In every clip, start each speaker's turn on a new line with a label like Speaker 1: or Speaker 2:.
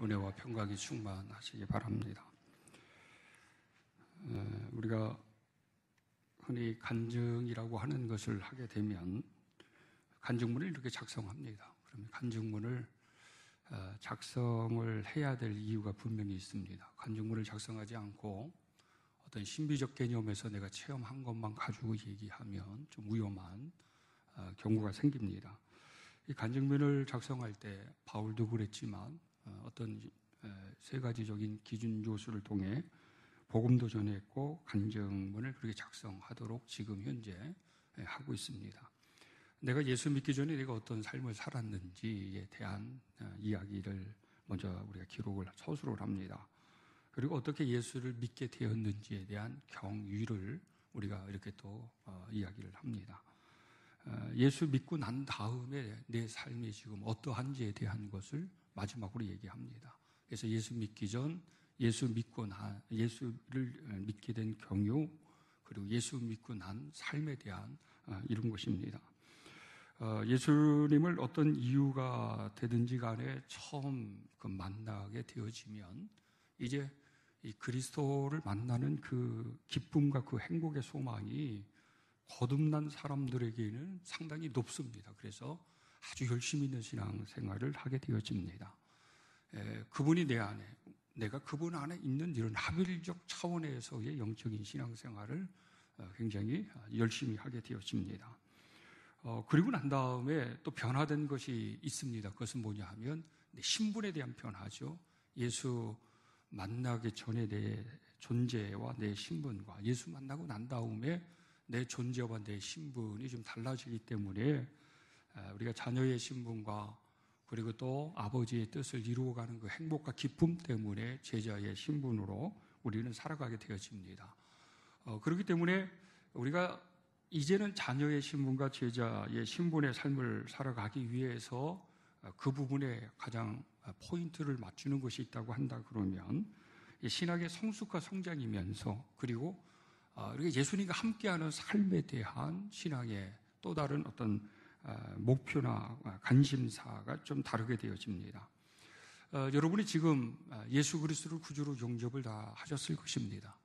Speaker 1: 은혜와 평강이 충만하시기 바랍니다. 우리가 흔히 간증이라고 하는 것을 하게 되면 간증문을 이렇게 작성합니다. 그러면 간증문을 작성을 해야 될 이유가 분명히 있습니다. 간증문을 작성하지 않고 어떤 신비적 개념에서 내가 체험한 것만 가지고 얘기하면 좀 위험한 경우가 생깁니다. 이 간증문을 작성할 때 바울도 그랬지만 어떤 세 가지적인 기준 요소를 통해 복음도 전했고 간증문을 그렇게 작성하도록 지금 현재 하고 있습니다. 내가 예수 믿기 전에 내가 어떤 삶을 살았는지에 대한 이야기를 먼저 우리가 기록을 서술을 합니다. 그리고 어떻게 예수를 믿게 되었는지에 대한 경위를 우리가 이렇게 또 이야기를 합니다. 예수 믿고 난 다음에 내 삶이 지금 어떠한지에 대한 것을 마지막으로 얘기합니다. 그래서 예수 믿기 전, 예수를 믿게 된 경유, 그리고 예수 믿고 난 삶에 대한 이런 것입니다. 예수님을 어떤 이유가 되든지 간에 처음 만나게 되어지면 이제 이 그리스도를 만나는 그 기쁨과 그 행복의 소망이 거듭난 사람들에게는 상당히 높습니다. 그래서 아주 열심히 있는 신앙생활을 하게 되어집니다. 그분이 내 안에, 내가 그분 안에 있는 이런 합일적 차원에서의 영적인 신앙생활을 굉장히 열심히 하게 되어집니다. 그리고 난 다음에 또 변화된 것이 있습니다. 그것은 뭐냐 하면 내 신분에 대한 변화죠. 예수 만나기 전에 내 존재와 내 신분과 예수 만나고 난 다음에 내 존재와 내 신분이 좀 달라지기 때문에 우리가 자녀의 신분과 그리고 또 아버지의 뜻을 이루어가는 그 행복과 기쁨 때문에 제자의 신분으로 우리는 살아가게 되어집니다. 그렇기 때문에 우리가 이제는 자녀의 신분과 제자의 신분의 삶을 살아가기 위해서 그 부분에 가장 포인트를 맞추는 것이 있다고 한다 그러면 신학의 성숙과 성장이면서 그리고 예수님과 함께하는 삶에 대한 신앙의 또 다른 어떤 목표나 관심사가 좀 다르게 되어집니다. 여러분이 지금 예수 그리스도를 구주로 영접을 다 하셨을 것입니다.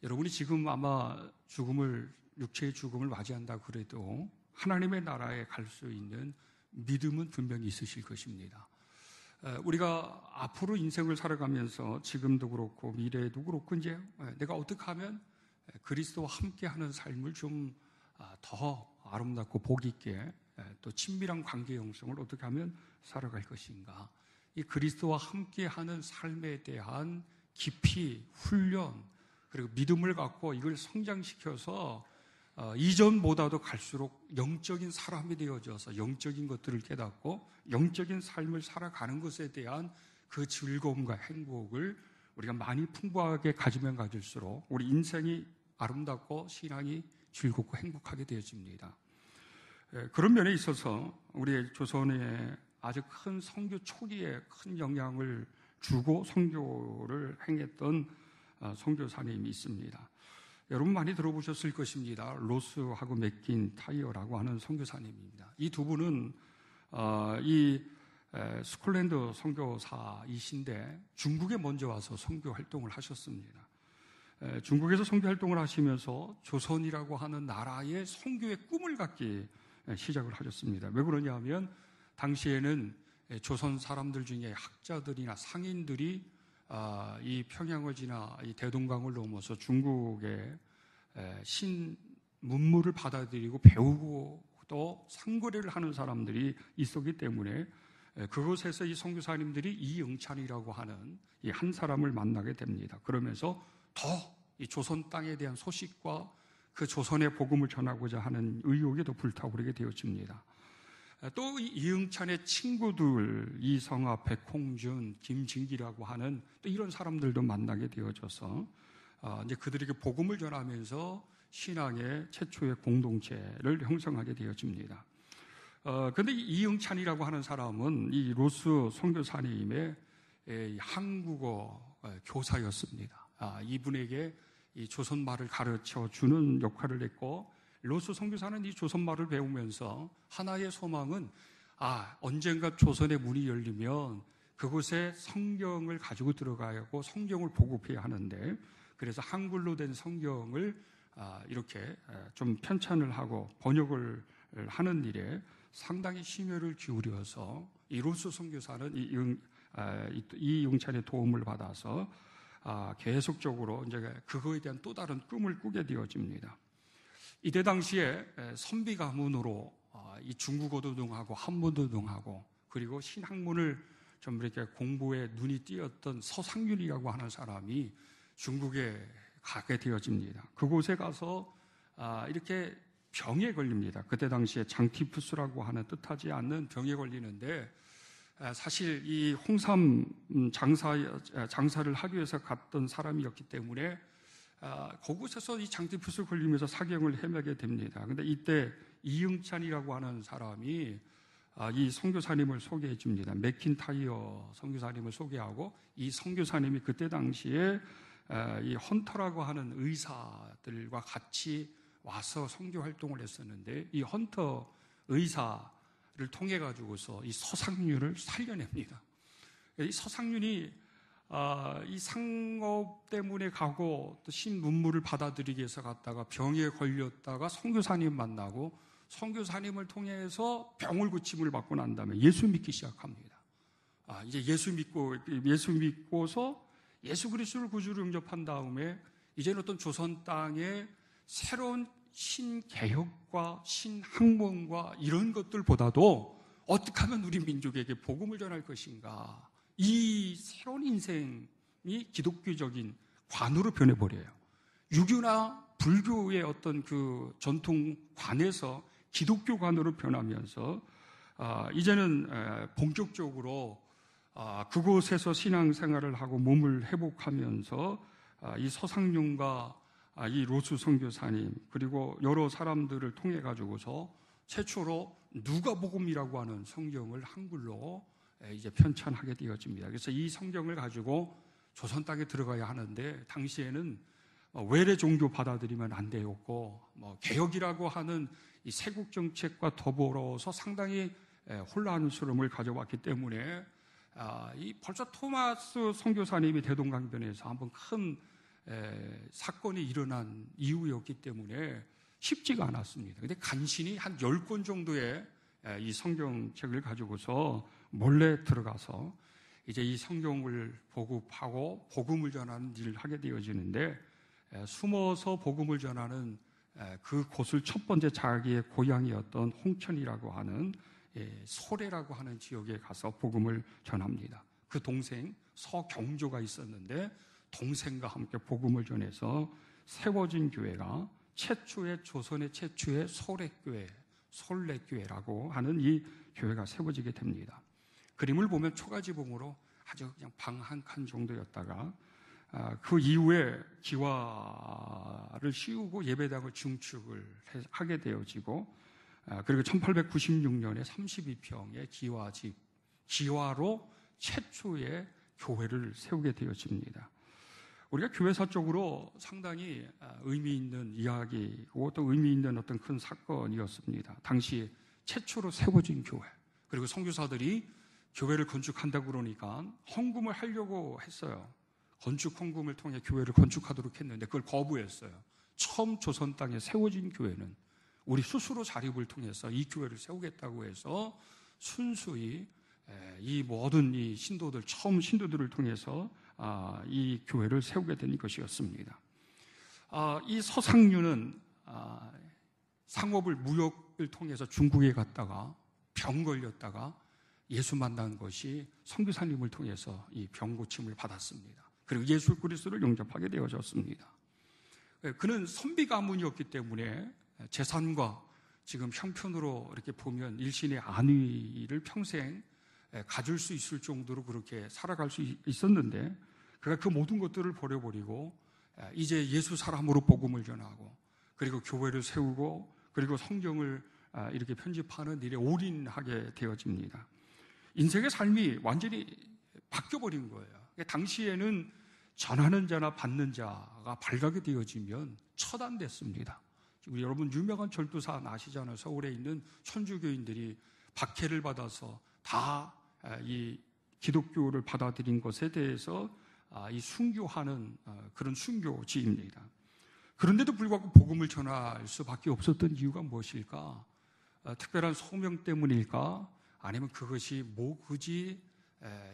Speaker 1: 여러분이 지금 아마 육체의 죽음을 맞이한다 그래도 하나님의 나라에 갈 수 있는 믿음은 분명히 있으실 것입니다. 우리가 앞으로 인생을 살아가면서 지금도 그렇고 미래에도 그렇고 이제 내가 어떻게 하면 그리스도와 함께하는 삶을 좀 더 아름답고 복 있게 또 친밀한 관계 형성을 어떻게 하면 살아갈 것인가. 이 그리스도와 함께하는 삶에 대한 깊이 훈련 그리고 믿음을 갖고 이걸 성장시켜서 이전보다도 갈수록 영적인 사람이 되어져서 영적인 것들을 깨닫고 영적인 삶을 살아가는 것에 대한 그 즐거움과 행복을 우리가 많이 풍부하게 가지면 가질수록 우리 인생이 아름답고 신앙이 즐겁고 행복하게 되어집니다. 그런 면에 있어서 우리 조선의 아주 큰 선교 초기에 큰 영향을 주고 선교를 행했던 선교사님이 있습니다. 여러분 많이 들어보셨을 것입니다. 로스하고 맥킨타이어라고 하는 선교사님입니다. 이 두 분은 스콜랜드 선교사이신데 중국에 먼저 와서 선교 활동을 하셨습니다. 중국에서 선교 활동을 하시면서 조선이라고 하는 나라의 선교의 꿈을 갖기 시작을 하셨습니다. 왜 그러냐 하면 당시에는 조선 사람들 중에 학자들이나 상인들이 이 평양을 지나 이 대동강을 넘어서 중국의 문물을 받아들이고 배우고 또 상거래를 하는 사람들이 있었기 때문에 그곳에서 이 선교사님들이 이응찬이라고 하는 이 한 사람을 만나게 됩니다. 그러면서 더 이 조선 땅에 대한 소식과 그 조선의 복음을 전하고자 하는 의욕이 더 불타오르게 되어집니다. 또 이 이응찬의 친구들 이성아, 백홍준, 김진기라고 하는 또 이런 사람들도 만나게 되어져서 이제 그들에게 복음을 전하면서 신앙의 최초의 공동체를 형성하게 되어집니다. 그런데 이응찬이라고 하는 사람은 이 로스 선교사님의 한국어 교사였습니다. 이분에게 이 조선말을 가르쳐 주는 역할을 했고 로스 선교사는 이 조선말을 배우면서 하나의 소망은 언젠가 조선의 문이 열리면 그곳에 성경을 가지고 들어가야 하고 성경을 보급해야 하는데, 그래서 한글로 된 성경을 이렇게 좀 편찬을 하고 번역을 하는 일에 상당히 심혈을 기울여서 이 로스 선교사는 이용찬의 도움을 받아서 계속적으로 이제 그거에 대한 또 다른 꿈을 꾸게 되어집니다. 이때 당시에 선비 가문으로 이 중국어도 능하고 한문도 능하고 그리고 신학문을 좀 이렇게 공부에 눈이 띄었던 서상윤이라고 하는 사람이 중국에 가게 되어집니다. 그곳에 가서 이렇게 병에 걸립니다. 그때 당시에 장티푸스라고 하는 뜻하지 않는 병에 걸리는데, 사실 이 홍삼 장사를 하기 위해서 갔던 사람이었기 때문에 그곳에서 이 장티푸스 걸리면서 사경을 헤매게 됩니다. 그런데 이때 이응찬이라고 하는 사람이 이 선교사님을 소개해 줍니다. 맥킨타이어 선교사님을 소개하고, 이 선교사님이 그때 당시에 이 헌터라고 하는 의사들과 같이 와서 선교 활동을 했었는데, 이 헌터 의사를 통해 가지고서 이 서상윤을 살려냅니다. 이 서상윤이 이 상업 때문에 가고 또 신문물을 받아들이기 위해서 갔다가 병에 걸렸다가 선교사님 만나고, 선교사님을 통해서 병을 고침을 받고 난 다음에 예수 믿기 시작합니다. 이제 예수 믿고서 예수 그리스도를 구주로 영접한 다음에 이제는 어떤 조선 땅에 새로운 신개혁과 신학문과 이런 것들보다도 어떻게 하면 우리 민족에게 복음을 전할 것인가, 이 새로운 인생이 기독교적인 관으로 변해버려요. 유교나 불교의 어떤 그 전통관에서 기독교관으로 변하면서 이제는 본격적으로 그곳에서 신앙생활을 하고 몸을 회복하면서 이 서상윤과 이 로스 선교사님 그리고 여러 사람들을 통해 가지고서 최초로 누가복음이라고 하는 성경을 한글로 이제 편찬하게 되어집니다. 그래서 이 성경을 가지고 조선 땅에 들어가야 하는데, 당시에는 외래 종교 받아들이면 안 되었고, 개혁이라고 하는 이 세국 정책과 더불어서 상당히 혼란스러움을 가져왔기 때문에 벌써 토마스 선교사님이 대동강변에서 한번 큰 사건이 일어난 이후였기 때문에 쉽지가 않았습니다. 그런데 간신히 한 10권 정도의 이 성경책을 가지고서 몰래 들어가서 이제 이 성경을 보급하고 복음을 전하는 일을 하게 되어지는데, 숨어서 복음을 전하는 그 곳을 첫 번째 자기의 고향이었던 홍천이라고 하는 소래라고 하는 지역에 가서 복음을 전합니다. 그 동생 서경조가 있었는데 동생과 함께 복음을 전해서 세워진 교회가 조선의 최초의 솔레교회라고 하는 이 교회가 세워지게 됩니다. 그림을 보면 초가지붕으로 아주 그냥 방 한 칸 정도였다가 그 이후에 기와를 씌우고 예배당을 중축을 하게 되어지고, 그리고 1896년에 32평의 기와로 최초의 교회를 세우게 되어집니다. 우리가 교회사적으로 상당히 의미 있는 이야기고 또 의미 있는 어떤 큰 사건이었습니다. 당시 최초로 세워진 교회, 그리고 선교사들이 교회를 건축한다고 그러니까 헌금을 하려고 했어요. 건축 헌금을 통해 교회를 건축하도록 했는데 그걸 거부했어요. 처음 조선 땅에 세워진 교회는 우리 스스로 자립을 통해서 이 교회를 세우겠다고 해서 순수히 이 모든 이 신도들, 처음 신도들을 통해서 이 교회를 세우게 된 것이었습니다. 이 서상윤은 상업을 무역을 통해서 중국에 갔다가 병 걸렸다가 예수 만난 것이 선교사님을 통해서 이 병 고침을 받았습니다. 그리고 예수 그리스도를 영접하게 되어졌습니다. 그는 선비 가문이었기 때문에 재산과 지금 형편으로 이렇게 보면 일신의 안위를 평생 가질 수 있을 정도로 그렇게 살아갈 수 있었는데, 그가 그 모든 것들을 버려버리고 이제 예수 사람으로 복음을 전하고 그리고 교회를 세우고 그리고 성경을 이렇게 편집하는 일에 올인하게 되어집니다. 인생의 삶이 완전히 바뀌어버린 거예요. 당시에는 전하는 자나 받는 자가 발각이 되어지면 처단됐습니다. 우리 여러분 유명한 절도사 아시잖아요. 서울에 있는 천주교인들이 박해를 받아서 다 이 기독교를 받아들인 것에 대해서 이 순교하는 그런 순교지입니다. 그런데도 불구하고 복음을 전할 수밖에 없었던 이유가 무엇일까? 특별한 소명 때문일까? 아니면 그것이 굳이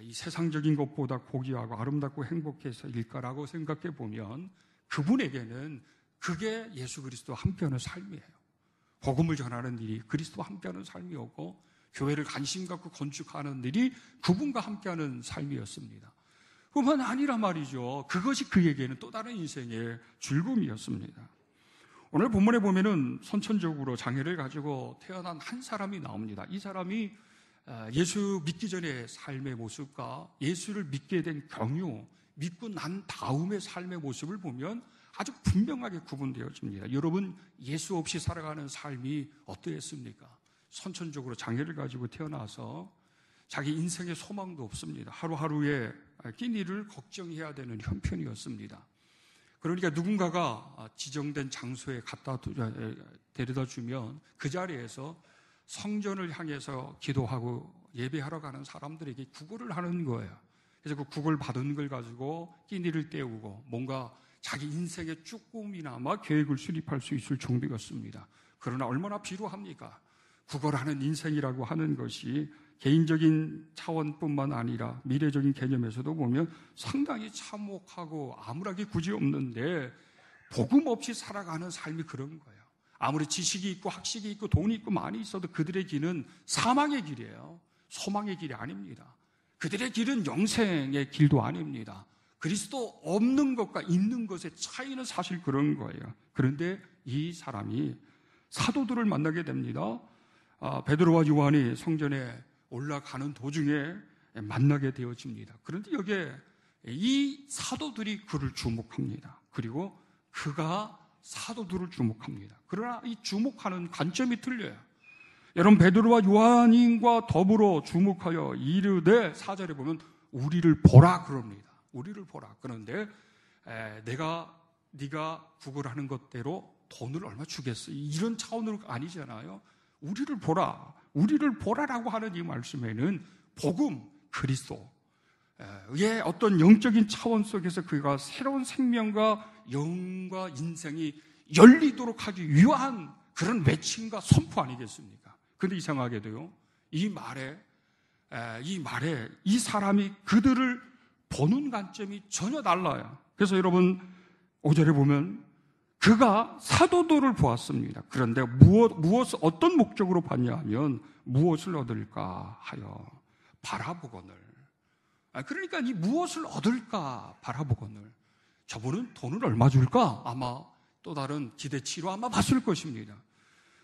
Speaker 1: 이 세상적인 것보다 고귀하고 아름답고 행복해서일까라고 생각해 보면 그분에게는 그게 예수 그리스도와 함께하는 삶이에요. 복음을 전하는 일이 그리스도와 함께하는 삶이었고 교회를 관심 갖고 건축하는 일이 그분과 함께하는 삶이었습니다. 그뿐만 아니라 말이죠. 그것이 그에게는 또 다른 인생의 즐거움이었습니다. 오늘 본문에 보면은 선천적으로 장애를 가지고 태어난 한 사람이 나옵니다. 이 사람이 예수 믿기 전의 삶의 모습과 예수를 믿게 된 경유, 믿고 난 다음의 삶의 모습을 보면 아주 분명하게 구분되어집니다. 여러분, 예수 없이 살아가는 삶이 어떠했습니까? 선천적으로 장애를 가지고 태어나서 자기 인생의 소망도 없습니다. 하루하루의 끼니를 걱정해야 되는 형편이었습니다. 그러니까 누군가가 지정된 장소에 데려다 주면 그 자리에서 성전을 향해서 기도하고 예배하러 가는 사람들에게 구걸을 하는 거예요. 그래서 그 구걸 받은 걸 가지고 끼니를 때우고 뭔가 자기 인생의 조금이나마 계획을 수립할 수 있을 정도였습니다. 그러나 얼마나 비루합니까? 구걸하는 인생이라고 하는 것이 개인적인 차원뿐만 아니라 미래적인 개념에서도 보면 상당히 참혹하고 암울하게 굳이없는데 복음 없이 살아가는 삶이 그런 거예요. 아무리 지식이 있고 학식이 있고 돈이 있고 많이 있어도 그들의 길은 사망의 길이에요. 소망의 길이 아닙니다. 그들의 길은 영생의 길도 아닙니다. 그리스도 없는 것과 있는 것의 차이는 사실 그런 거예요. 그런데 이 사람이 사도들을 만나게 됩니다. 베드로와 요한이 성전에 올라가는 도중에 만나게 되어집니다. 그런데 여기에 이 사도들이 그를 주목합니다. 그리고 그가 사도들을 주목합니다. 그러나 이 주목하는 관점이 틀려요. 여러분, 베드로와 요한과 더불어 주목하여 이르되 4절에 보면 우리를 보라 그럽니다. 우리를 보라. 그런데 네가 구걸하는 것대로 돈을 얼마 주겠어? 이런 차원으로 아니잖아요. 우리를 보라. 우리를 보라라고 하는 이 말씀에는 복음, 그리스도의 어떤 영적인 차원 속에서 그가 새로운 생명과 영과 인생이 열리도록 하기 위한 그런 외침과 선포 아니겠습니까? 그런데 이상하게도요, 이 말에 이 사람이 그들을 보는 관점이 전혀 달라요. 그래서 여러분 5절에 보면 그가 사도들을 보았습니다. 그런데 어떤 목적으로 봤냐 하면 무엇을 얻을까 하여 바라보거늘. 그러니까 이 무엇을 얻을까 바라보거늘. 저분은 돈을 얼마 줄까? 아마 또 다른 기대치로 아마 봤을 것입니다.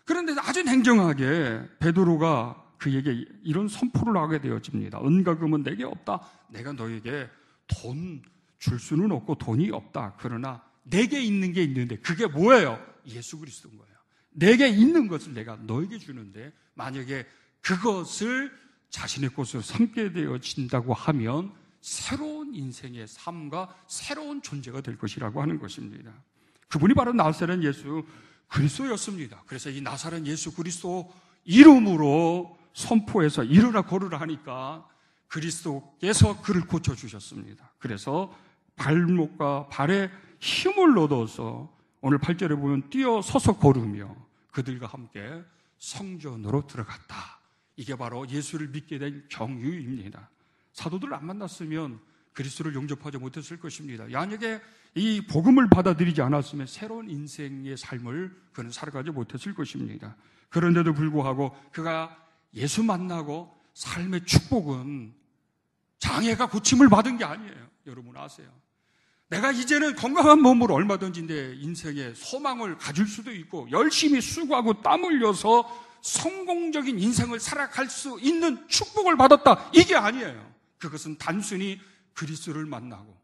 Speaker 1: 그런데 아주 냉정하게 베드로가 그에게 이런 선포를 하게 되어집니다. 은과 금은 내게 없다. 내가 너에게 돈 줄 수는 없고 돈이 없다. 그러나 내게 있는 게 있는데 그게 뭐예요? 예수 그리스도인 거예요. 내게 있는 것을 내가 너에게 주는데 만약에 그것을 자신의 것으로 삼게 되어진다고 하면 새로운 인생의 삶과 새로운 존재가 될 것이라고 하는 것입니다. 그분이 바로 나사렛 예수 그리스도였습니다. 그래서 이 나사렛 예수 그리스도 이름으로 선포해서 일어나 걸으라 하니까 그리스도께서 그를 고쳐주셨습니다. 그래서 발목과 발에 힘을 얻어서 오늘 8절에 보면 뛰어서서 걸으며 그들과 함께 성전으로 들어갔다. 이게 바로 예수를 믿게 된 경유입니다. 사도들을 안 만났으면 그리스도를 영접하지 못했을 것입니다. 만약에 이 복음을 받아들이지 않았으면 새로운 인생의 삶을 그는 살아가지 못했을 것입니다. 그런데도 불구하고 그가 예수 만나고 삶의 축복은 장애가 고침을 받은 게 아니에요. 여러분 아세요? 내가 이제는 건강한 몸으로 얼마든지 내 인생의 소망을 가질 수도 있고 열심히 수고하고 땀 흘려서 성공적인 인생을 살아갈 수 있는 축복을 받았다. 이게 아니에요. 그것은 단순히 그리스도를 만나고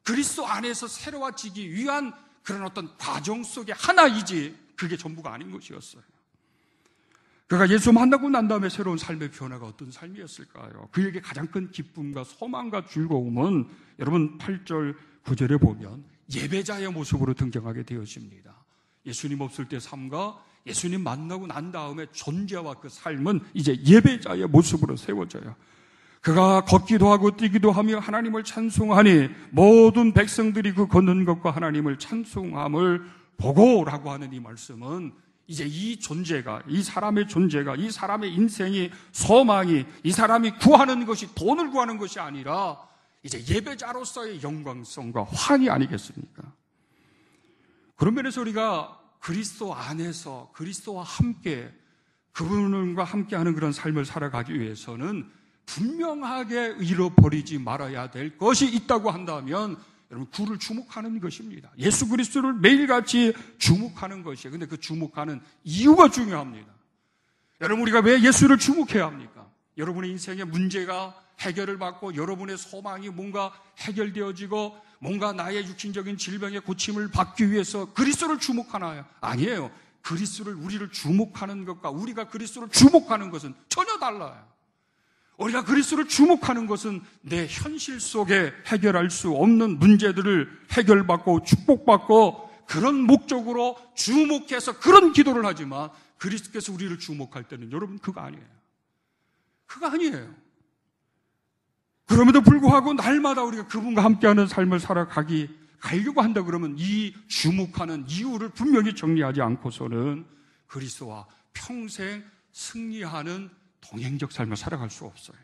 Speaker 1: 그리스도 안에서 새로워지기 위한 그런 어떤 과정 속의 하나이지 그게 전부가 아닌 것이었어요. 그가 예수 만나고 난 다음에 새로운 삶의 변화가 어떤 삶이었을까요? 그에게 가장 큰 기쁨과 소망과 즐거움은 여러분 8절 9절에 보면 예배자의 모습으로 등장하게 되어집니다. 예수님 없을 때 삶과 예수님 만나고 난 다음에 존재와 그 삶은 이제 예배자의 모습으로 세워져요. 그가 걷기도 하고 뛰기도 하며 하나님을 찬송하니 모든 백성들이 그 걷는 것과 하나님을 찬송함을 보고라고 하는 이 말씀은 이제 이 존재가, 이 사람의 존재가, 이 사람의 인생이, 소망이, 이 사람이 구하는 것이 돈을 구하는 것이 아니라 이제 예배자로서의 영광성과 환희 아니겠습니까? 그런 면에서 우리가 그리스도 안에서 그리스도와 함께 그분과 함께하는 그런 삶을 살아가기 위해서는 분명하게 잃어버리지 말아야 될 것이 있다고 한다면 여러분, 그를 주목하는 것입니다. 예수 그리스도를 매일같이 주목하는 것이에요. 근데 그 주목하는 이유가 중요합니다. 여러분, 우리가 왜 예수를 주목해야 합니까? 여러분의 인생의 문제가 해결을 받고 여러분의 소망이 뭔가 해결되어지고 뭔가 나의 육신적인 질병의 고침을 받기 위해서 그리스도를 주목하나요? 아니에요. 그리스도를, 우리를 주목하는 것과 우리가 그리스도를 주목하는 것은 전혀 달라요. 우리가 그리스도를 주목하는 것은 내 현실 속에 해결할 수 없는 문제들을 해결받고 축복받고 그런 목적으로 주목해서 그런 기도를 하지만 그리스도께서 우리를 주목할 때는 여러분 그거 아니에요. 그거 아니에요. 그럼에도 불구하고 날마다 우리가 그분과 함께하는 삶을 가려고 한다 그러면 이 주목하는 이유를 분명히 정리하지 않고서는 그리스도와 평생 승리하는 동행적 삶을 살아갈 수 없어요.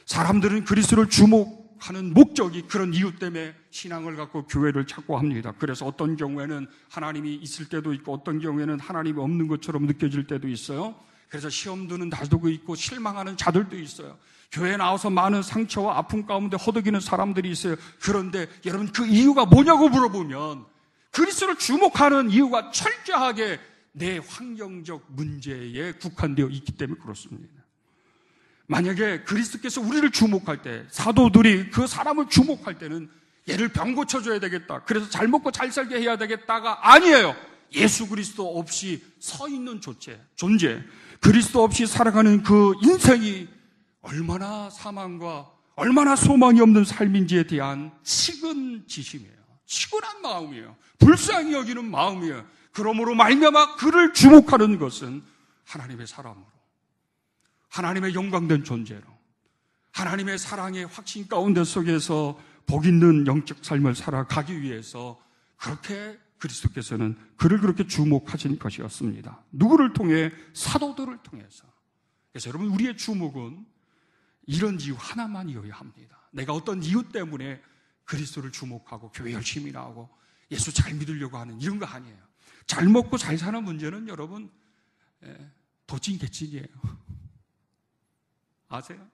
Speaker 1: 사람들은 그리스도를 주목하는 목적이 그런 이유 때문에 신앙을 갖고 교회를 찾고 합니다. 그래서 어떤 경우에는 하나님이 있을 때도 있고 어떤 경우에는 하나님이 없는 것처럼 느껴질 때도 있어요. 그래서 시험 드는 자도 있고 실망하는 자들도 있어요. 교회에 나와서 많은 상처와 아픔 가운데 허덕이는 사람들이 있어요. 그런데 여러분 그 이유가 뭐냐고 물어보면 그리스도를 주목하는 이유가 철저하게 내 환경적 문제에 국한되어 있기 때문에 그렇습니다. 만약에 그리스도께서 우리를 주목할 때, 사도들이 그 사람을 주목할 때는 얘를 병 고쳐줘야 되겠다, 그래서 잘 먹고 잘 살게 해야 되겠다가 아니에요. 예수 그리스도 없이 서 있는 존재, 그리스도 없이 살아가는 그 인생이 얼마나 사망과 얼마나 소망이 없는 삶인지에 대한 측은지심이에요. 측은한 마음이에요. 불쌍히 여기는 마음이에요. 그러므로 말미암아 그를 주목하는 것은 하나님의 사람으로, 하나님의 영광된 존재로, 하나님의 사랑의 확신 가운데 속에서 복 있는 영적 삶을 살아가기 위해서 그렇게 그리스도께서는 그를 그렇게 주목하신 것이었습니다. 누구를 통해? 사도들을 통해서. 그래서 여러분, 우리의 주목은 이런 이유 하나만이어야 합니다. 내가 어떤 이유 때문에 그리스도를 주목하고 교회 열심히 나오고 예수 잘 믿으려고 하는 이런 거 아니에요. 잘 먹고 잘 사는 문제는 여러분 도찐개찐이에요. 아세요?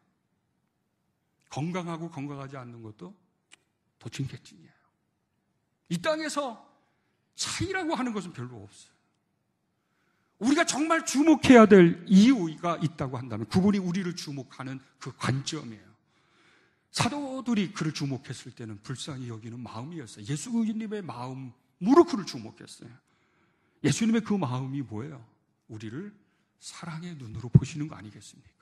Speaker 1: 건강하고 건강하지 않는 것도 도찐개찐이에요. 이 땅에서 차이라고 하는 것은 별로 없어요. 우리가 정말 주목해야 될 이유가 있다고 한다면 그분이 우리를 주목하는 그 관점이에요. 사도들이 그를 주목했을 때는 불쌍히 여기는 마음이었어요. 예수님의 마음으로 그를 주목했어요. 예수님의 그 마음이 뭐예요? 우리를 사랑의 눈으로 보시는 거 아니겠습니까?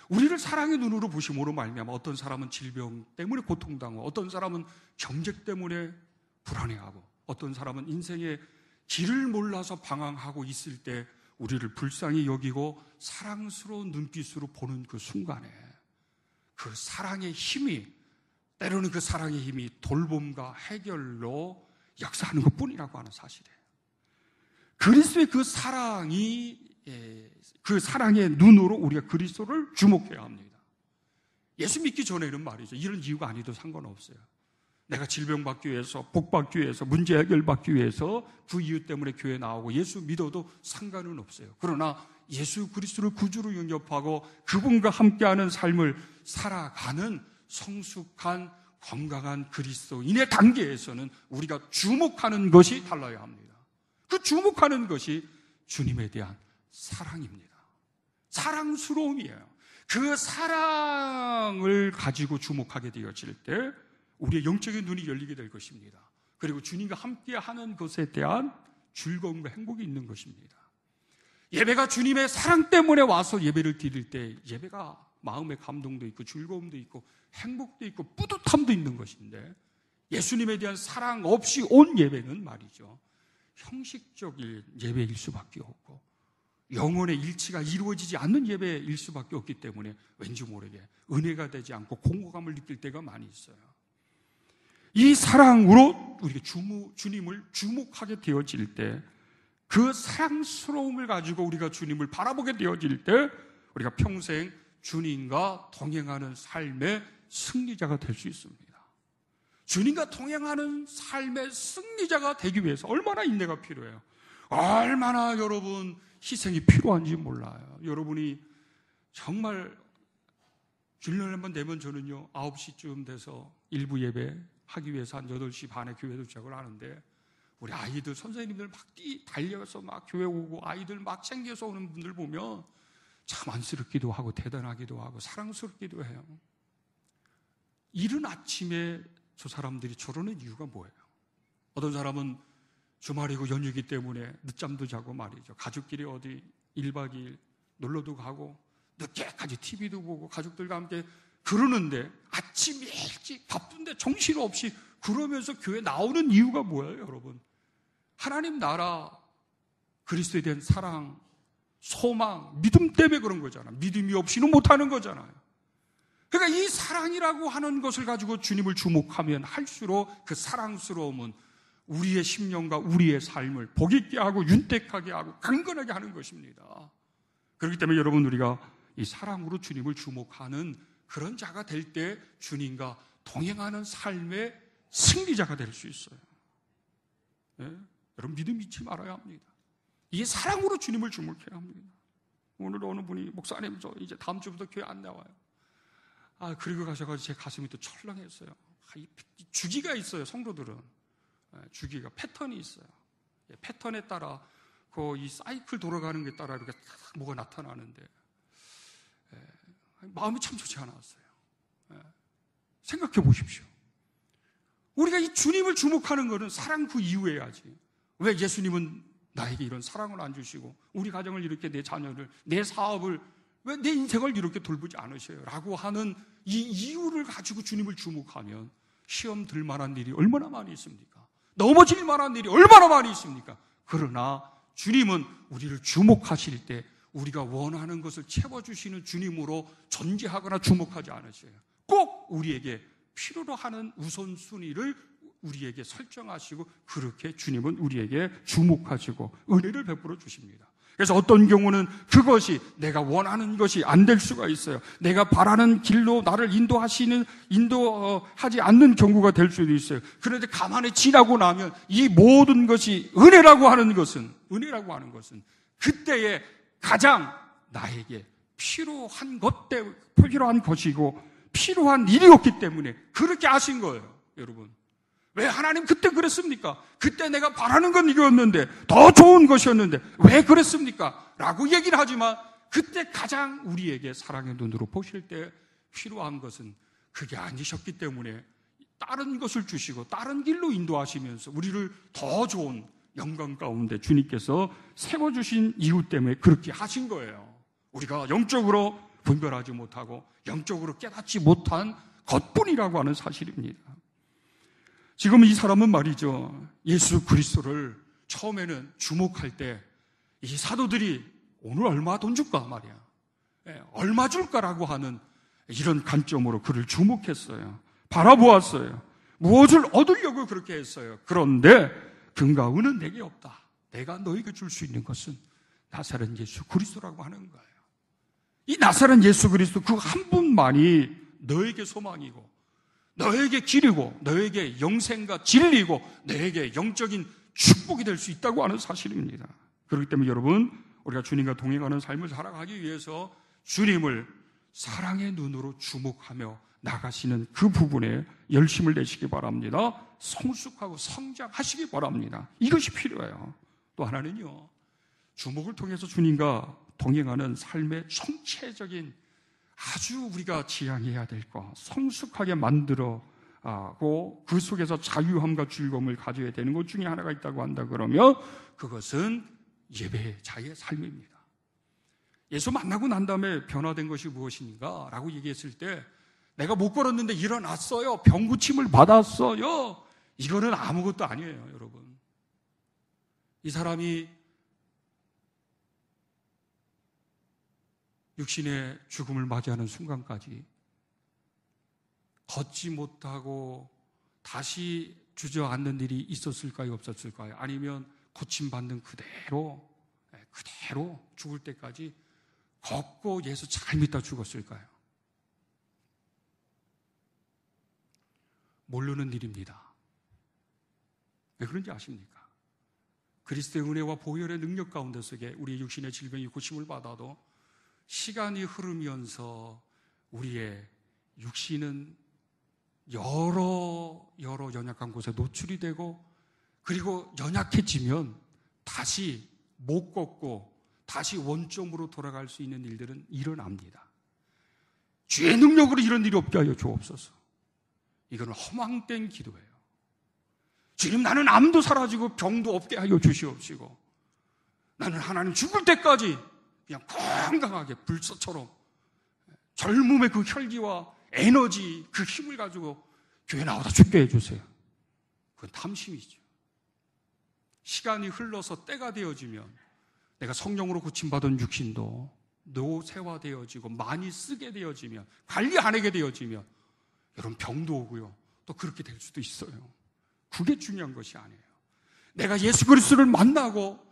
Speaker 1: 우리를 사랑의 눈으로 보심으로 말미암아 어떤 사람은 질병 때문에 고통당하고 어떤 사람은 경제 때문에 불안해하고 어떤 사람은 인생의 길을 몰라서 방황하고 있을 때 우리를 불쌍히 여기고 사랑스러운 눈빛으로 보는 그 순간에 그 사랑의 힘이, 때로는 그 사랑의 힘이 돌봄과 해결로 역사하는 것뿐이라고 하는 사실이에요. 그리스도의 그 사랑이, 그 사랑의 눈으로 우리가 그리스도를 주목해야 합니다. 예수 믿기 전에는 말이죠, 이런 이유가 아니도 상관없어요. 내가 질병 받기 위해서, 복 받기 위해서, 문제 해결 받기 위해서 그 이유 때문에 교회 나오고 예수 믿어도 상관은 없어요. 그러나 예수 그리스도를 구주로 영접하고 그분과 함께하는 삶을 살아가는 성숙한 건강한 그리스도인의 단계에서는 우리가 주목하는 것이 달라야 합니다. 그 주목하는 것이 주님에 대한 사랑입니다. 사랑스러움이에요. 그 사랑을 가지고 주목하게 되어질 때 우리의 영적인 눈이 열리게 될 것입니다. 그리고 주님과 함께하는 것에 대한 즐거움과 행복이 있는 것입니다. 예배가 주님의 사랑 때문에 와서 예배를 드릴 때 예배가 마음의 감동도 있고 즐거움도 있고 행복도 있고 뿌듯함도 있는 것인데, 예수님에 대한 사랑 없이 온 예배는 말이죠, 형식적인 예배일 수밖에 없고 영혼의 일치가 이루어지지 않는 예배일 수밖에 없기 때문에 왠지 모르게 은혜가 되지 않고 공허감을 느낄 때가 많이 있어요. 이 사랑으로 우리가 주님을 주목하게 되어질 때, 그 사랑스러움을 가지고 우리가 주님을 바라보게 되어질 때 우리가 평생 주님과 동행하는 삶의 승리자가 될 수 있습니다. 주님과 동행하는 삶의 승리자가 되기 위해서 얼마나 인내가 필요해요. 얼마나 여러분 희생이 필요한지 몰라요. 여러분이 정말 주일날 한번 되면 저는요 9시쯤 돼서 일부 예배 하기 위해서 한 8시 반에 교회 도착을 하는데, 우리 아이들 선생님들 막 달려서 막 교회 오고 아이들 막 챙겨서 오는 분들 보면 참 안쓰럽기도 하고 대단하기도 하고 사랑스럽기도 해요. 이른 아침에 저 사람들이 저러는 이유가 뭐예요? 어떤 사람은 주말이고 연휴이기 때문에 늦잠도 자고 말이죠. 가족끼리 어디 1박 2일 놀러도 가고 늦게까지 TV도 보고 가족들과 함께 그러는데, 아침 일찍 바쁜데 정신없이 그러면서 교회 나오는 이유가 뭐예요, 여러분? 하나님 나라, 그리스도에 대한 사랑, 소망, 믿음 때문에 그런 거잖아요. 믿음이 없이는 못하는 거잖아요. 그러니까 이 사랑이라고 하는 것을 가지고 주님을 주목하면 할수록 그 사랑스러움은 우리의 심령과 우리의 삶을 복 있게 하고 윤택하게 하고 강건하게 하는 것입니다. 그렇기 때문에 여러분, 우리가 이 사랑으로 주님을 주목하는 그런 자가 될 때 주님과 동행하는 삶의 승리자가 될 수 있어요. 네? 여러분 믿음 잊지 말아야 합니다. 이게 사랑으로 주님을 주목해야 합니다. 오늘 어느 분이 목사님 저 이제 다음 주부터 교회 안 나와요. 그리고 가셔가지고 제 가슴이 또 철렁했어요. 이 주기가 있어요. 성도들은 주기가 패턴이 있어요. 패턴에 따라 이 사이클 돌아가는 게 따라 이렇게 딱 뭐가 나타나는데 마음이 참 좋지 않았어요. 생각해 보십시오. 우리가 이 주님을 주목하는 것은 사랑 그 이후에 해야지. 왜 예수님은 나에게 이런 사랑을 안 주시고 우리 가정을 이렇게, 내 자녀를, 내 사업을, 왜 내 인생을 이렇게 돌보지 않으셔요? 라고 하는 이 이유를 가지고 주님을 주목하면 시험 들 만한 일이 얼마나 많이 있습니까? 넘어질 만한 일이 얼마나 많이 있습니까? 그러나 주님은 우리를 주목하실 때 우리가 원하는 것을 채워주시는 주님으로 존재하거나 주목하지 않으셔요. 꼭 우리에게 필요로 하는 우선순위를 우리에게 설정하시고, 그렇게 주님은 우리에게 주목하시고 은혜를 베풀어 주십니다. 그래서 어떤 경우는 그것이 내가 원하는 것이 안 될 수가 있어요. 내가 바라는 길로 나를 인도하지 않는 경우가 될 수도 있어요. 그런데 가만히 지나고 나면 이 모든 것이 은혜라고 하는 것은 그때에 가장 나에게 필요한 것이고 필요한 일이었기 때문에 그렇게 하신 거예요, 여러분. 왜 하나님 그때 그랬습니까? 그때 내가 바라는 건 이거였는데, 더 좋은 것이었는데 왜 그랬습니까? 라고 얘기를 하지만 그때 가장 우리에게 사랑의 눈으로 보실 때 필요한 것은 그게 아니셨기 때문에 다른 것을 주시고 다른 길로 인도하시면서 우리를 더 좋은 영광 가운데 주님께서 세워주신 이유 때문에 그렇게 하신 거예요. 우리가 영적으로 분별하지 못하고 영적으로 깨닫지 못한 것뿐이라고 하는 사실입니다. 지금 이 사람은 말이죠, 예수 그리스도를 처음에는 주목할 때 이 사도들이 오늘 얼마 돈 줄까 말이야, 얼마 줄까라고 하는 이런 관점으로 그를 주목했어요. 바라보았어요. 무엇을 얻으려고 그렇게 했어요. 그런데 금과 은은 내게 없다. 내가 너에게 줄 수 있는 것은 나사렛 예수 그리스도라고 하는 거예요. 이 나사렛 예수 그리스도 그 한 분만이 너에게 소망이고 너에게 길이고 너에게 영생과 진리고 너에게 영적인 축복이 될 수 있다고 하는 사실입니다. 그렇기 때문에 여러분, 우리가 주님과 동행하는 삶을 살아가기 위해서 주님을 사랑의 눈으로 주목하며 나가시는 그 부분에 열심을 내시기 바랍니다. 성숙하고 성장하시기 바랍니다. 이것이 필요해요. 또 하나는요, 주목을 통해서 주님과 동행하는 삶의 총체적인 아주 우리가 지향해야 될 것, 성숙하게 만들어고 그 속에서 자유함과 즐거움을 가져야 되는 것 중에 하나가 있다고 한다 그러면 그것은 예배자의 삶입니다. 예수 만나고 난 다음에 변화된 것이 무엇인가? 라고 얘기했을 때 내가 못 걸었는데 일어났어요. 병 고침을 받았어요. 이거는 아무것도 아니에요, 여러분. 이 사람이 육신의 죽음을 맞이하는 순간까지 걷지 못하고 다시 주저앉는 일이 있었을까요? 없었을까요? 아니면 고침받는 그대로 죽을 때까지 걷고 예수 잘 믿다 죽었을까요? 모르는 일입니다. 왜 그런지 아십니까? 그리스도의 은혜와 보혈의 능력 가운데 속에 우리의 육신의 질병이 고침을 받아도 시간이 흐르면서 우리의 육신은 여러 연약한 곳에 노출이 되고, 그리고 연약해지면 다시 못 걷고 다시 원점으로 돌아갈 수 있는 일들은 일어납니다. 주의 능력으로 이런 일이 없게 하여 주옵소서. 이거는 허망된 기도예요. 주님, 나는 암도 사라지고 병도 없게 하여 주시옵시고, 나는 하나님 죽을 때까지 그냥 건강하게 불꽃처럼 젊음의 그 혈기와 에너지, 그 힘을 가지고 교회 나오다 죽게 해주세요. 그건 탐심이죠. 시간이 흘러서 때가 되어지면 내가 성령으로 고침받은 육신도 노쇠화되어지고 많이 쓰게 되어지면, 관리 안 하게 되어지면 여러분 병도 오고요, 또 그렇게 될 수도 있어요. 그게 중요한 것이 아니에요. 내가 예수 그리스도를 만나서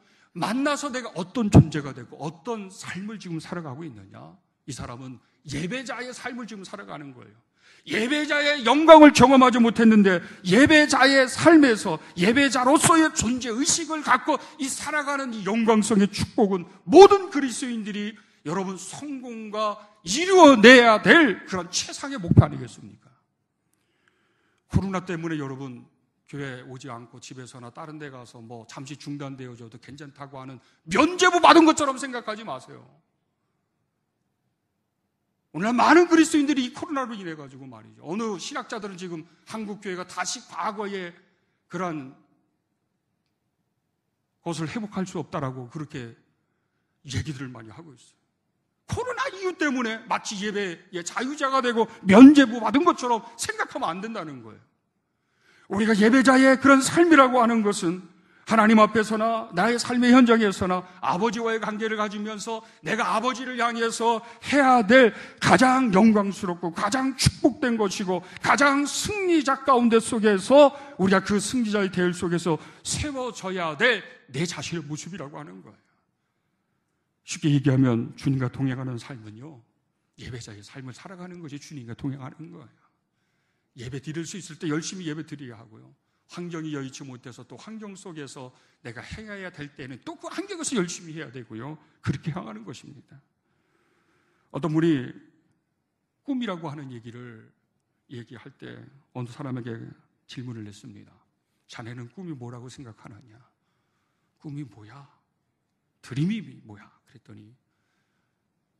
Speaker 1: 내가 어떤 존재가 되고 어떤 삶을 지금 살아가고 있느냐, 이 사람은 예배자의 삶을 지금 살아가는 거예요. 예배자의 영광을 경험하지 못했는데 예배자의 삶에서 예배자로서의 존재의식을 갖고 이 살아가는 이 영광성의 축복은 모든 그리스도인들이 여러분 성공과 이루어내야 될 그런 최상의 목표 아니겠습니까? 코로나 때문에 여러분 교회 오지 않고 집에서나 다른 데 가서 뭐 잠시 중단되어져도 괜찮다고 하는 면죄부 받은 것처럼 생각하지 마세요. 오늘날 많은 그리스도인들이 이 코로나로 인해 가지고 말이죠, 어느 신학자들은 지금 한국 교회가 다시 과거의 그런 것을 회복할 수 없다라고 그렇게 얘기들을 많이 하고 있어요. 코로나 이유 때문에 마치 예배의 자유자가 되고 면죄부 받은 것처럼 생각하면 안 된다는 거예요. 우리가 예배자의 그런 삶이라고 하는 것은 하나님 앞에서나 나의 삶의 현장에서나 아버지와의 관계를 가지면서 내가 아버지를 향해서 해야 될 가장 영광스럽고 가장 축복된 것이고 가장 승리자 가운데 속에서 우리가 그 승리자의 대열 속에서 세워져야 될 내 자신의 모습이라고 하는 거예요. 쉽게 얘기하면 주님과 동행하는 삶은요, 예배자의 삶을 살아가는 것이 주님과 동행하는 거예요. 예배 드릴 수 있을 때 열심히 예배 드려야 하고요, 환경이 여의치 못해서 또 환경 속에서 내가 행해야 될 때는 또 그 환경에서 열심히 해야 되고요, 그렇게 향하는 것입니다. 어떤 분이 꿈이라고 하는 얘기를 얘기할 때 어느 사람에게 질문을 했습니다. 자네는 꿈이 뭐라고 생각하느냐? 꿈이 뭐야? 드림이 뭐야? 그랬더니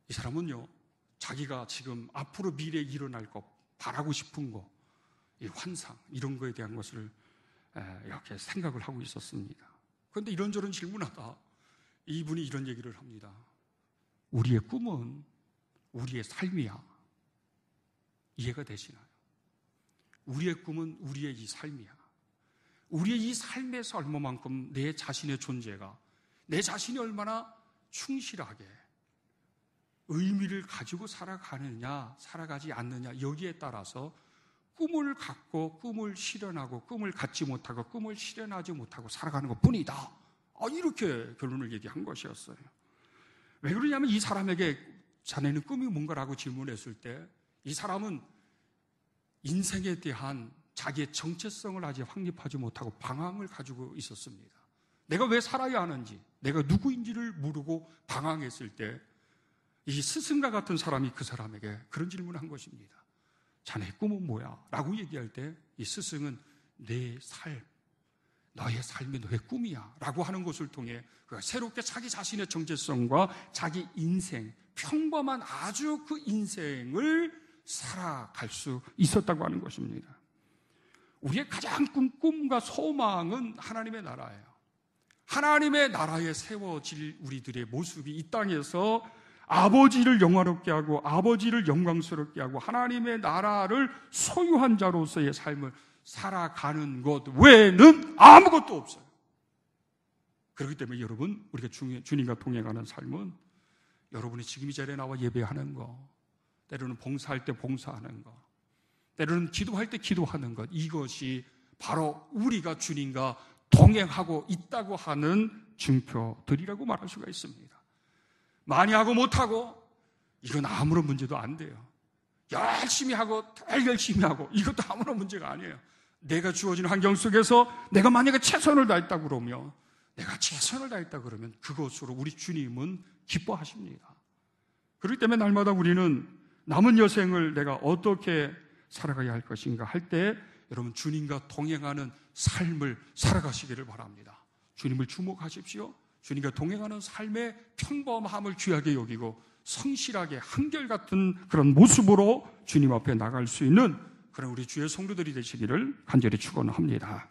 Speaker 1: 이 사람은요, 자기가 지금 앞으로 미래에 일어날 것, 바라고 싶은 거, 이 환상, 이런 거에 대한 것을 이렇게 생각을 하고 있었습니다. 그런데 이런저런 질문하다 이분이 이런 얘기를 합니다. 우리의 꿈은 우리의 삶이야. 이해가 되시나요? 우리의 꿈은 우리의 이 삶이야. 우리의 이 삶에서 얼마만큼 내 자신의 존재가, 내 자신이 얼마나 충실하게 의미를 가지고 살아가느냐, 살아가지 않느냐, 여기에 따라서 꿈을 갖고 꿈을 실현하고 꿈을 갖지 못하고 꿈을 실현하지 못하고 살아가는 것뿐이다. 이렇게 결론을 얘기한 것이었어요. 왜 그러냐면 이 사람에게 자네는 꿈이 뭔가라고 질문했을 때 이 사람은 인생에 대한 자기의 정체성을 아직 확립하지 못하고 방황을 가지고 있었습니다. 내가 왜 살아야 하는지, 내가 누구인지를 모르고 방황했을 때 이 스승과 같은 사람이 그 사람에게 그런 질문을 한 것입니다. 자네의 꿈은 뭐야? 라고 얘기할 때 이 스승은 내 삶, 너의 삶이 너의 꿈이야 라고 하는 것을 통해 그가 새롭게 자기 자신의 정체성과 자기 인생, 평범한 아주 그 인생을 살아갈 수 있었다고 하는 것입니다. 우리의 가장 큰 꿈과 소망은 하나님의 나라예요. 하나님의 나라에 세워질 우리들의 모습이 이 땅에서 아버지를 영화롭게 하고 아버지를 영광스럽게 하고 하나님의 나라를 소유한 자로서의 삶을 살아가는 것 외에는 아무것도 없어요. 그렇기 때문에 여러분, 우리가 주님과 동행하는 삶은 여러분이 지금 이 자리에 나와 예배하는 거, 때로는 봉사할 때 봉사하는 거, 때로는 기도할 때 기도하는 것, 이것이 바로 우리가 주님과 동행하고 있다고 하는 증표들이라고 말할 수가 있습니다. 많이 하고 못하고 이건 아무런 문제도 안 돼요. 열심히 하고 덜 열심히 하고 이것도 아무런 문제가 아니에요. 내가 주어진 환경 속에서 내가 만약에 최선을 다했다 그러면, 그것으로 우리 주님은 기뻐하십니다. 그렇기 때문에 날마다 우리는 남은 여생을 내가 어떻게 살아가야 할 것인가 할 때 여러분 주님과 동행하는 삶을 살아가시기를 바랍니다. 주님을 주목하십시오. 주님과 동행하는 삶의 평범함을 귀하게 여기고 성실하게 한결같은 그런 모습으로 주님 앞에 나갈 수 있는 그런 우리 주의 성도들이 되시기를 간절히 축원합니다.